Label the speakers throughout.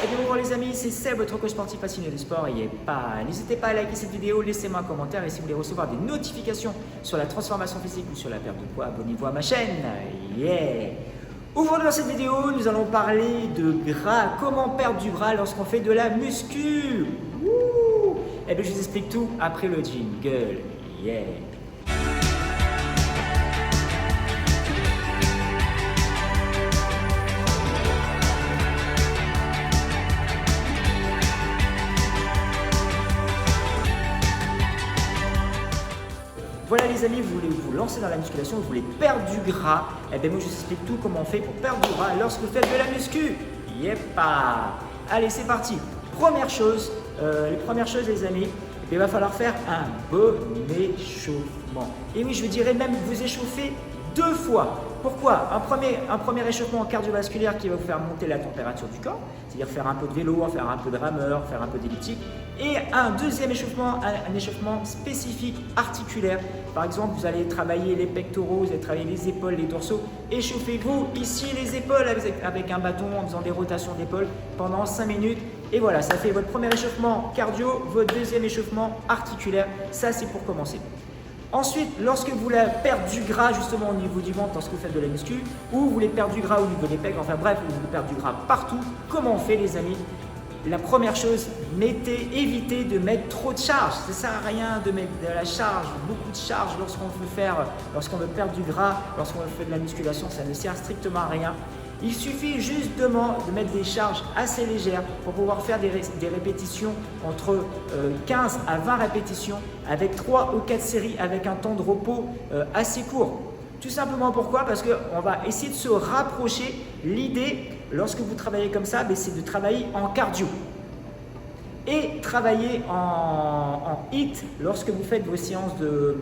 Speaker 1: Et bien bonjour les amis, c'est Seb, votre coach sportif passionné de sport. N'hésitez pas à liker cette vidéo, laissez-moi un commentaire et si vous voulez recevoir des notifications sur la transformation physique ou sur la perte de poids, abonnez-vous à ma chaîne. Aujourd'hui dans cette vidéo, nous allons parler de gras, comment perdre du gras lorsqu'on fait de la muscu. Et bien je vous explique tout après le jingle. Voilà les amis, vous voulez vous lancer dans la musculation, vous voulez perdre du gras, et bien moi je vous explique tout comment on fait pour perdre du gras lorsque vous faites de la muscu. Allez c'est parti. Première chose les amis, il va falloir faire un bon échauffement. Et oui, je dirais même vous échauffer 2 fois. Pourquoi? Un premier échauffement cardiovasculaire qui va vous faire monter la température du corps, c'est-à-dire faire un peu de vélo, faire un peu de rameur, faire un peu d'elliptique. Et un deuxième échauffement, un échauffement spécifique articulaire. Par exemple, vous allez travailler les pectoraux, vous allez travailler les épaules, les dorsaux. Échauffez-vous ici les épaules avec un bâton en faisant des rotations d'épaules pendant 5 minutes. Et voilà, ça fait votre premier échauffement cardio, votre deuxième échauffement articulaire. Ça, c'est pour commencer. Ensuite, lorsque vous voulez perdre du gras justement au niveau du ventre lorsque vous faites de la muscu, ou vous voulez perdre du gras au niveau des pecs, enfin bref, vous voulez perdre du gras partout, comment on fait les amis? La première chose, évitez de mettre trop de charge. Ça ne sert à rien de mettre de la charge, beaucoup de charge lorsqu'on veut perdre du gras, lorsqu'on fait de la musculation, ça ne sert strictement à rien. Il suffit justement de mettre des charges assez légères pour pouvoir faire des répétitions entre 15 à 20 répétitions avec 3 ou 4 séries avec un temps de repos assez court. Tout simplement pourquoi? Parce qu'on va essayer de se rapprocher. L'idée, lorsque vous travaillez comme ça, c'est de travailler en cardio et travailler en HIIT lorsque vous faites vos séances de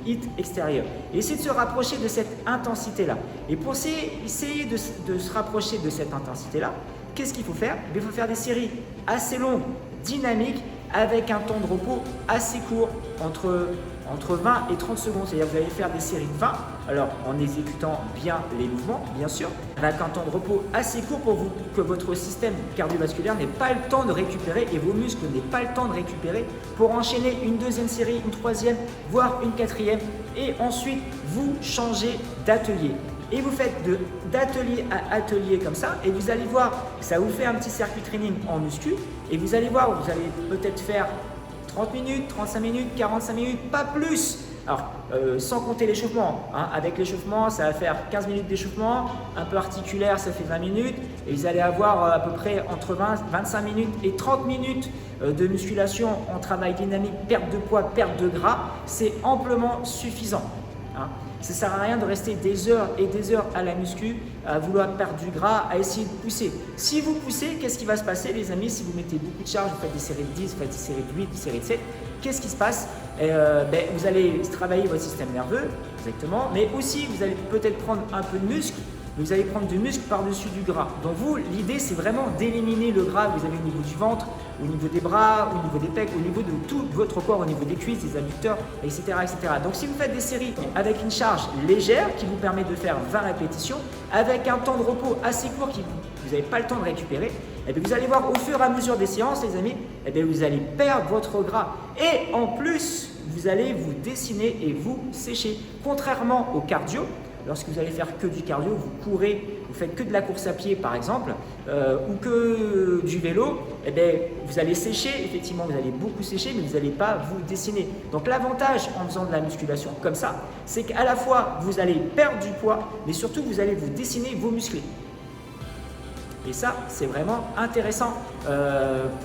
Speaker 1: HIIT extérieur. Et essayez de se rapprocher de cette intensité-là. Et pour essayer de se rapprocher de cette intensité-là, qu'est-ce qu'il faut faire? Il faut faire des séries assez longues, dynamiques, avec un temps de repos assez court, entre 20 et 30 secondes. C'est-à-dire que vous allez faire des séries de 20, alors en exécutant bien les mouvements, bien sûr, avec un temps de repos assez court pour que votre système cardiovasculaire n'ait pas le temps de récupérer et vos muscles n'aient pas le temps de récupérer pour enchaîner une deuxième série, une troisième, voire une quatrième. Et ensuite, vous changez d'atelier. Et vous faites d'atelier à atelier comme ça et vous allez voir, ça vous fait un petit circuit training en muscu et vous allez voir, vous allez peut-être faire 30 minutes, 35 minutes, 45 minutes, pas plus. Alors, sans compter l'échauffement. Avec l'échauffement, ça va faire 15 minutes d'échauffement, un peu articulaire, ça fait 20 minutes et vous allez avoir à peu près entre 25 minutes et 30 minutes de musculation en travail dynamique, perte de poids, perte de gras. C'est amplement suffisant. Ça ne sert à rien de rester des heures et des heures à la muscu, à vouloir perdre du gras, à essayer de pousser. Si vous poussez, qu'est-ce qui va se passer les amis? Si vous mettez beaucoup de charge, vous faites des séries de 10, vous faites des séries de 8, des séries de 7, qu'est-ce qui se passe? Vous allez travailler votre système nerveux, exactement, mais aussi vous allez peut-être prendre un peu de muscle. Vous allez prendre du muscle par-dessus du gras. Donc vous, l'idée c'est vraiment d'éliminer le gras que vous avez au niveau du ventre, au niveau des bras, au niveau des pecs, au niveau de tout votre corps, au niveau des cuisses, des adducteurs, etc., etc. Donc si vous faites des séries avec une charge légère qui vous permet de faire 20 répétitions, avec un temps de repos assez court qui vous n'avez pas le temps de récupérer, et bien vous allez voir au fur et à mesure des séances les amis, et bien vous allez perdre votre gras. Et en plus, vous allez vous dessiner et vous sécher. Contrairement au cardio, lorsque vous allez faire que du cardio, vous courez, vous faites que de la course à pied par exemple, ou que du vélo, eh bien, vous allez sécher, effectivement vous allez beaucoup sécher, mais vous n'allez pas vous dessiner. Donc l'avantage en faisant de la musculation comme ça, c'est qu'à la fois vous allez perdre du poids, mais surtout vous allez vous dessiner vos muscles. Et ça, c'est vraiment intéressant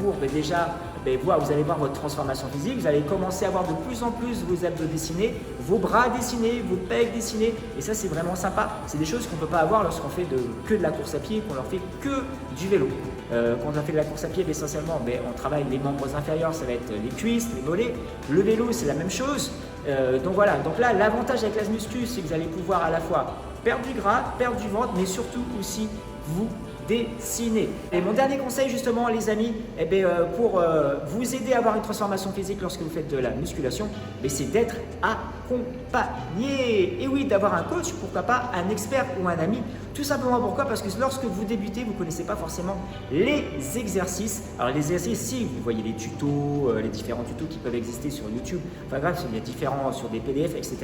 Speaker 1: pour déjà, vous allez voir votre transformation physique, vous allez commencer à voir de plus en plus vos abdos dessinés, vos bras dessinés, vos pecs dessinés. Et ça, c'est vraiment sympa. C'est des choses qu'on ne peut pas avoir lorsqu'on fait que de la course à pied, qu'on leur fait que du vélo. Quand on fait de la course à pied, essentiellement, on travaille les membres inférieurs, ça va être les cuisses, les mollets. Le vélo, c'est la même chose. Donc voilà, donc là, l'avantage avec la muscu, c'est que vous allez pouvoir à la fois perdre du gras, perdre du ventre, mais surtout aussi vous dessiner. Et mon dernier conseil justement les amis, pour vous aider à avoir une transformation physique lorsque vous faites de la musculation, c'est d'être accompagné. Et oui, d'avoir un coach, pourquoi pas un expert ou un ami. Tout simplement pourquoi? Parce que lorsque vous débutez, vous ne connaissez pas forcément les exercices. Alors les exercices, si vous voyez les tutos, les différents tutos qui peuvent exister sur YouTube, enfin bref, il y a différents sur des PDF, etc.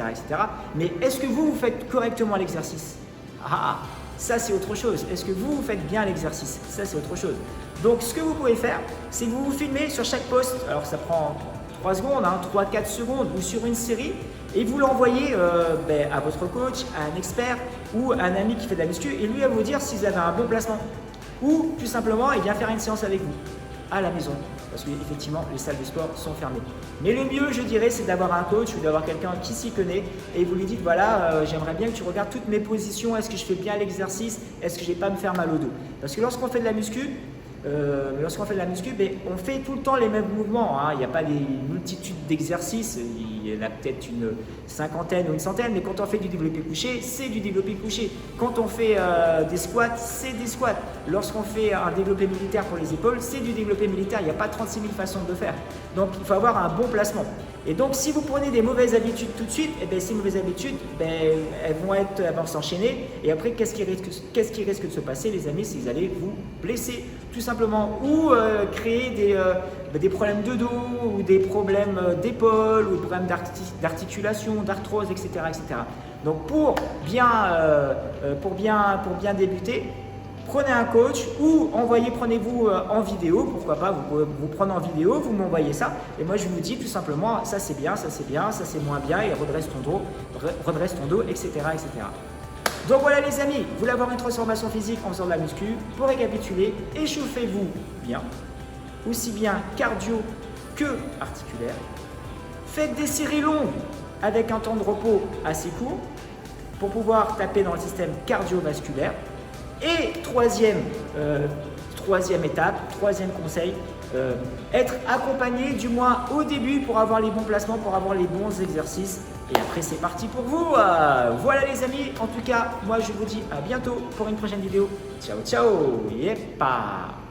Speaker 1: Mais est-ce que vous faites correctement l'exercice? Ça c'est autre chose. Est-ce que vous faites bien l'exercice? Ça c'est autre chose. Donc ce que vous pouvez faire, c'est que vous vous filmez sur chaque poste. Alors ça prend 3 secondes, 3-4 secondes ou sur une série et vous l'envoyez à votre coach, à un expert ou à un ami qui fait de la muscu et lui va vous dire si vous avez un bon placement ou tout simplement il vient faire une séance avec vous à la maison parce qu'effectivement les salles de sport sont fermées. Mais le mieux je dirais c'est d'avoir un coach ou d'avoir quelqu'un qui s'y connaît et vous lui dites voilà j'aimerais bien que tu regardes toutes mes positions, est-ce que je fais bien l'exercice, est-ce que je ne vais pas me faire mal au dos? Parce que lorsqu'on fait de la muscu, on fait tout le temps les mêmes mouvements. Il n'y a pas des multitudes d'exercices. Il y en a peut-être une cinquantaine ou une centaine. Mais quand on fait du développé couché, c'est du développé couché. Quand on fait des squats, c'est des squats. Lorsqu'on fait un développé militaire pour les épaules, c'est du développé militaire. Il n'y a pas 36 000 façons de le faire. Donc, il faut avoir un bon placement. Et donc, si vous prenez des mauvaises habitudes tout de suite, ces mauvaises habitudes, elles vont s'enchaîner. Et après, qu'est-ce qui risque de se passer, les amis, c'est que vous allez vous blesser, tout simplement, ou créer des problèmes de dos, ou des problèmes d'épaule, ou des problèmes d'articulation, d'arthrose, etc., Donc, pour bien débuter, prenez un coach ou prenez-vous en vidéo, pourquoi pas, vous pouvez vous prendre en vidéo, vous m'envoyez ça et moi je vous dis tout simplement ça c'est bien, ça c'est moins bien et redresse ton dos, etc. Donc voilà les amis, vous voulez avoir une transformation physique en faisant de la muscu, pour récapituler, échauffez-vous bien, aussi bien cardio que articulaire, faites des séries longues avec un temps de repos assez court pour pouvoir taper dans le système cardiovasculaire. Et troisième étape, troisième conseil, être accompagné du moins au début pour avoir les bons placements, pour avoir les bons exercices. Et après c'est parti pour vous. Voilà les amis, en tout cas moi je vous dis à bientôt pour une prochaine vidéo. Ciao ciao, yepa.